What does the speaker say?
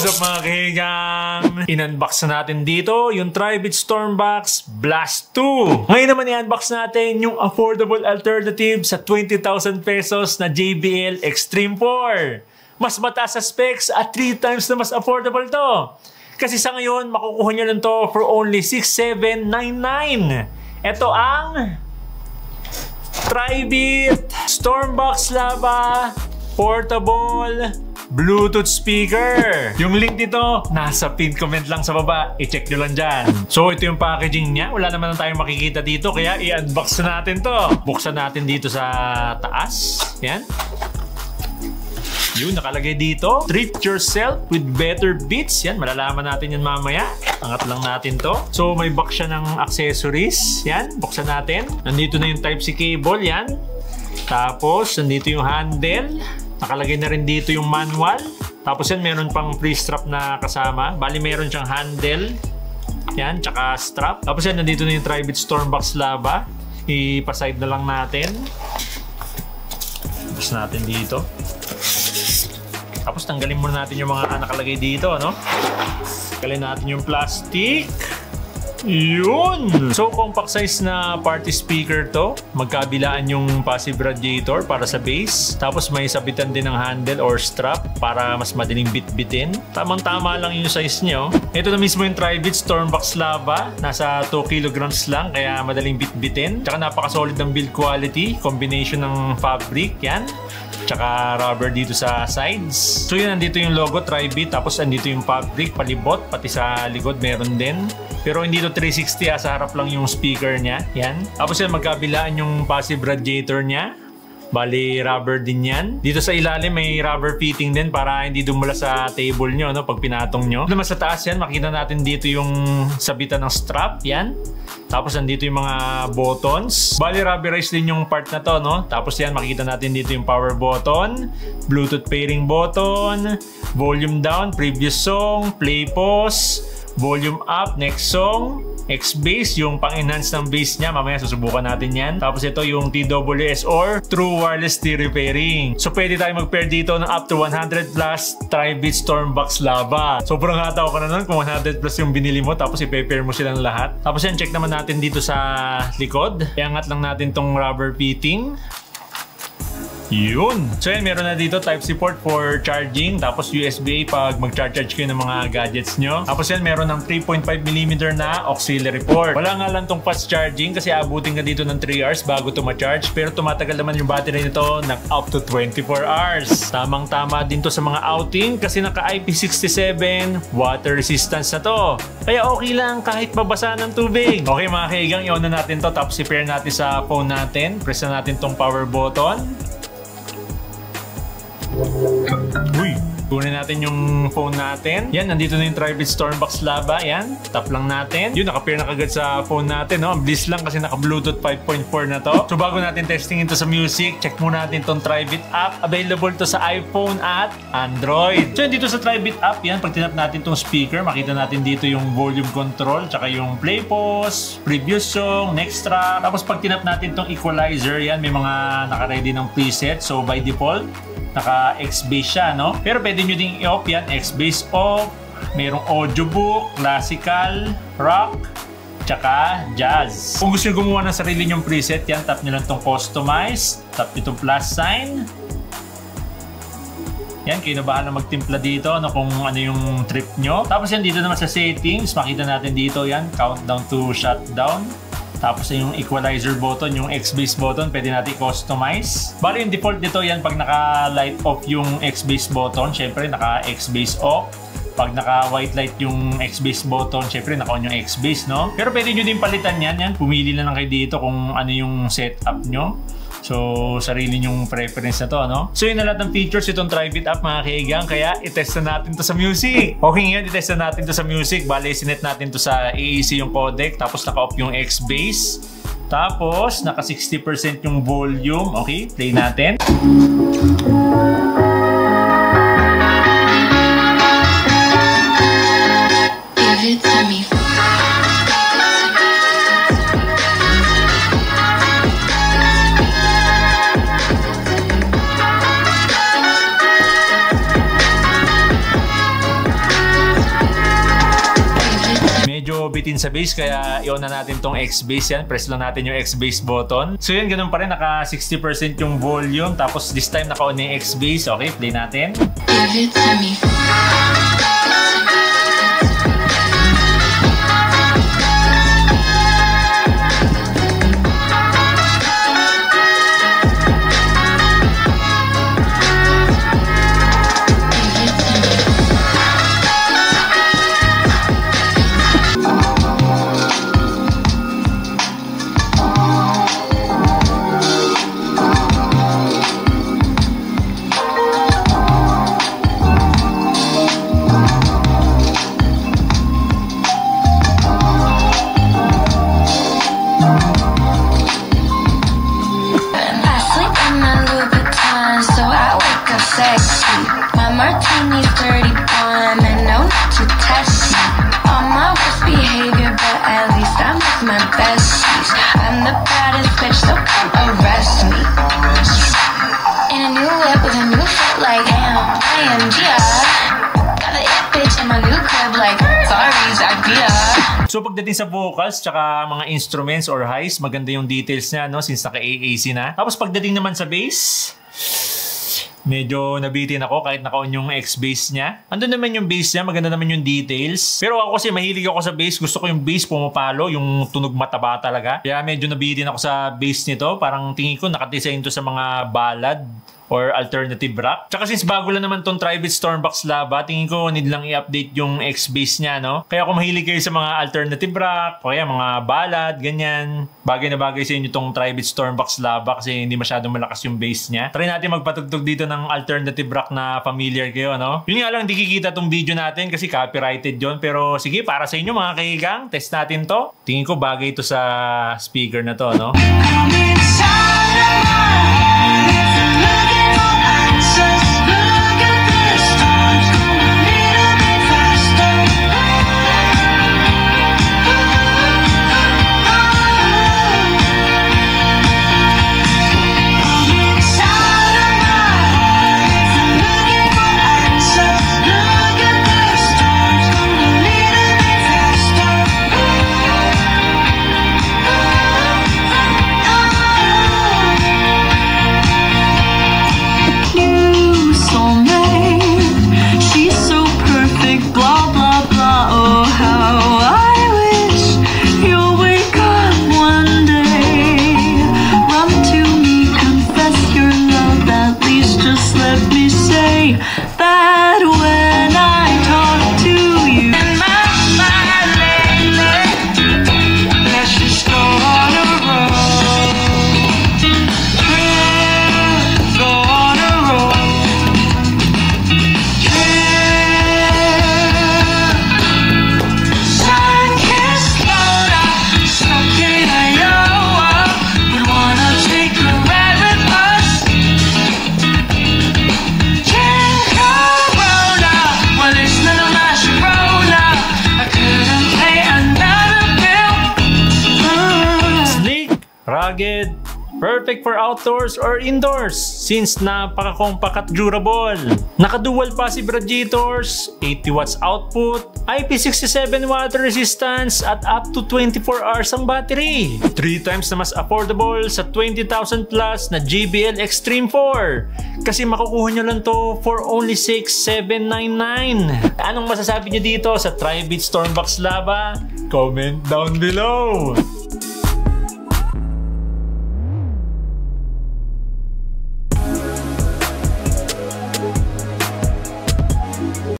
What's up mga kahigang? In-unbox na natin dito yung Tribit Stormbox Blast 2. Ngayon naman i-unbox natin yung affordable alternative sa 20,000 pesos na JBL Extreme 4. Mas mataas sa specs at 3 times na mas affordable to. Kasi sa ngayon, makukuha nyo lang to for only 6,799. Ito ang Tribit Stormbox Lava Portable Bluetooth speaker. Yung link dito, nasa pinned comment lang sa baba. I-check nyo lang dyan. So, ito yung packaging niya. Wala naman tayong makikita dito, kaya i-unbox na natin to. Buksan natin dito sa taas. Yan. Yun, nakalagay dito. Treat yourself with better beats. Yan, malalaman natin yan mamaya. Angat lang natin to. So, may box siya ng accessories. Yan, buksan natin. Nandito na yung Type-C cable. Yan. Tapos, nandito yung handle. Nakalagay na rin dito yung manual. Tapos yan, meron pang free strap na kasama. Bali, meron siyang handle. Yan, tsaka strap. Tapos yan, nandito na yung Tribit Stormbox Lava. Ipaside na lang natin. Tapos natin dito. Tapos tanggalin muna natin yung mga nakalagay dito, no? Tanggalin natin yung plastic. Yun! So, compact size na party speaker to. Magkabilaan yung passive radiator para sa bass. Tapos may sabitan din ng handle or strap para mas madaling bit-bitin. Tamang-tama lang yung size nyo. Ito na mismo yung Tribit Stormbox Lava. Nasa 2 kilograms lang, kaya madaling bit-bitin. Tsaka napaka-solid ng build quality. Combination ng fabric, yan. Tsaka rubber dito sa sides. So yun, nandito yung logo Tribit. Tapos andito yung fabric, palibot. Pati sa likod meron din. Pero hindi to 360, sa harap lang yung speaker niya. Yan. Tapos yan, magkabilaan yung passive radiator niya. Bali, rubber din yan. Dito sa ilalim, may rubber fitting din para hindi dumula sa table nyo, no, pag pinatong nyo. Naman sa taas yan, makita natin dito yung sabitan ng strap. Yan. Tapos nandito yung mga buttons. Bali, rubberized din yung part na to, no? Tapos yan, makikita natin dito yung power button, Bluetooth pairing button, volume down, previous song, play pause, volume up, next song, X-Bass, yung pang-enhance ng bass niya. Mamaya susubukan natin yan. Tapos ito yung TWS or True Wireless Stereo Pairing. So pwede tayo mag-pair dito ng up to 100 plus Tribit Stormbox Lava. Sobrang hataw ka na nun kung 100 plus yung binili mo tapos i-pair mo silang lahat. Tapos yan, check naman natin dito sa likod. Iangat lang natin tong rubber fitting. Yun. So yan, meron na dito Type-C port for charging. Tapos USB-A pag mag-charge kayo ng mga gadgets nyo. Tapos yan, meron ng 3.5mm na auxiliary port. Wala nga lang tong fast charging kasi abutin ka dito ng 3 hours bago to ma-charge. Pero tumatagal naman yung battery nito ng up to 24 hours. Tamang-tama din to sa mga outing kasi naka IP67 water resistance na to. Kaya okay lang kahit mabasa ng tubig. Okay mga kaigang, i-on na natin to. Tapos i-pair natin sa phone natin. Press na natin tong power button. Uy, kunin natin yung phone natin. Yan, nandito na yung Tribit Stormbox Lava. Yan, tap lang natin. Yun, naka-pair na kagad sa phone natin, no? Ang bilis lang kasi naka-Bluetooth 5.4 na to. So bago natin testing ito sa music, check muna natin tong Tribit app. Available to sa iPhone at Android. So dito sa Tribit app, yan, pag tinap natin tong speaker, makita natin dito yung volume control, tsaka yung play pause, previous song, next track. Tapos pag tinap natin tong equalizer, yan, may mga naka-ready ng preset. So by default, naka X-Bass siya, no? Pero pwede nyo ding i-off yan. X-Bass off. Merong audiobook, classical, rock, tsaka jazz. Kung gusto nyo gumawa ng sarili nyong preset, yan, tap nyo lang itong customize. Tap nyo itong plus sign. Yan, kayo na bahala magtimpla dito, no, kung ano yung trip nyo. Tapos yan, dito naman sa settings, makita natin dito, yan, countdown to shutdown. Tapos yung equalizer button, yung X-Bass button, pwede natin i-customize. Bali yung default dito yan, pag naka-light off yung X-Bass button, syempre naka-X-Bass off. Pag naka-white light yung X-Bass button, syempre naka-on yung X-Bass, no? Pero pwede nyo din palitan yan. Yan, pumili na lang kayo dito kung ano yung setup nyo. So, sarili nyong preference na to, no? So, yun na lahat ng features itong Tribit app, mga kaigang. Kaya, itest na natin to sa music. Okay ngayon, itest na natin to sa music. Bale, sinet natin to sa AAC yung codec. Tapos, naka-off yung X-Bass. Tapos, naka 60% yung volume. Okay, play natin. Give it to me. bitin sa bass, kaya i-on na natin tong X-Bass yan. Press lang natin yung X-Bass button. So yun, ganun pa rin. Naka 60% yung volume. Tapos this time naka-on na yung X-Bass. Okay, play natin. Give it to me. Sexy. My martini's 31 and no need to test me. On my worst behavior, but at least I'm with my besties. I'm the baddest bitch, so come arrest me. In a new whip with a new fit, like damn, I am Gia. Got the it bitch in my new crib, like sorry, Zakia. So pagdating sa vocals tsaka mga instruments or highs, maganda yung details niya, no, since naka-AAC na. Tapos pagdating naman sa bass, medyo nabitin ako kahit naka-on yung X-Bass niya. Andun naman yung bass niya, maganda naman yung details. Pero ako kasi mahilig ako sa bass. Gusto ko yung bass pumapalo, yung tunog mataba talaga. Kaya medyo nabitin ako sa bass nito. Parang tingin ko nakadesign to sa mga ballad or alternative rock. Tsaka since bago lang naman tong Tri-Beat Stormbox Lava, tingin ko need lang i-update yung X-Bass niya, no? Kaya kung mahilig kayo sa mga alternative rock, o kaya mga ballad, ganyan, bagay na bagay sa inyo tong Tri-Beat Stormbox Lava kasi hindi masyadong malakas yung bass niya. Try natin magpatugtog dito ng alternative rock na familiar kayo, no? Yun nga lang, hindi kikita tong video natin kasi copyrighted yon. Pero sige, para sa inyo mga kaigang, test natin to. Tingin ko bagay ito sa speaker na to, no? Rugged, perfect for outdoors or indoors since napaka-compact at durable. Naka-dual passive radiators, 80 watts output, IP67 water resistance at up to 24 hours ang battery. 3 times na mas affordable sa 20,000 plus na JBL Extreme 4. Kasi makukuha nyo lang to for only 6,799. Anong masasabi nyo dito sa Tri-Beat Stormbox Lava? Comment down below!